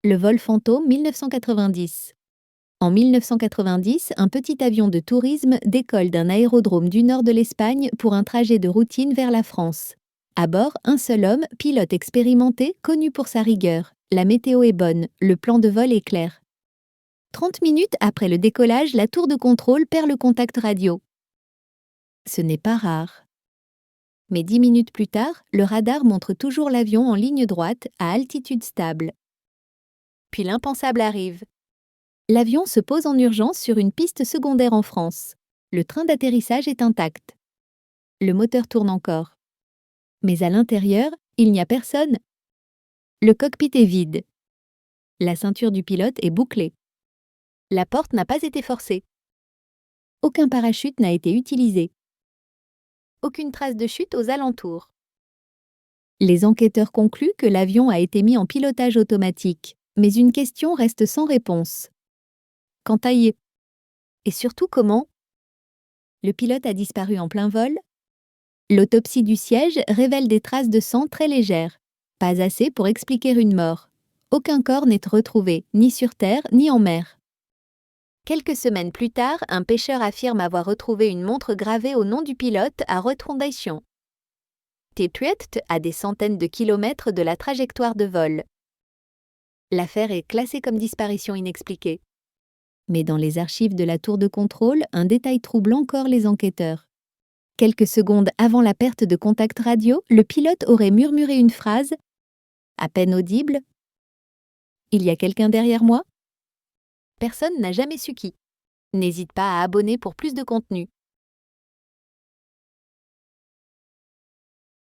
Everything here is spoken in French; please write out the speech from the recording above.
Le vol fantôme 1990. En 1990, un petit avion de tourisme décolle d'un aérodrome du nord de l'Espagne pour un trajet de routine vers la France. À bord, un seul homme, pilote expérimenté, connu pour sa rigueur. La météo est bonne, le plan de vol est clair. 30 minutes après le décollage, la tour de contrôle perd le contact radio. Ce n'est pas rare. Mais 10 minutes plus tard, le radar montre toujours l'avion en ligne droite, à altitude stable. Puis l'impensable arrive. L'avion se pose en urgence sur une piste secondaire en France. Le train d'atterrissage est intact. Le moteur tourne encore. Mais à l'intérieur, il n'y a personne. Le cockpit est vide. La ceinture du pilote est bouclée. La porte n'a pas été forcée. Aucun parachute n'a été utilisé. Aucune trace de chute aux alentours. Les enquêteurs concluent que l'avion a été mis en pilotage automatique, mais une question reste sans réponse. Quand aillé? Et surtout comment? Le pilote a disparu en plein vol? L'autopsie du siège révèle des traces de sang très légères. Pas assez pour expliquer une mort. Aucun corps n'est retrouvé, ni sur terre, ni en mer. Quelques semaines plus tard, un pêcheur affirme avoir retrouvé une montre gravée au nom du pilote à Rotondation. Tetruet à des centaines de kilomètres de la trajectoire de vol. L'affaire est classée comme disparition inexpliquée. Mais dans les archives de la tour de contrôle, un détail trouble encore les enquêteurs. Quelques secondes avant la perte de contact radio, le pilote aurait murmuré une phrase, à peine audible. « Il y a quelqu'un derrière moi ?» Personne n'a jamais su qui. N'hésite pas à abonner pour plus de contenu.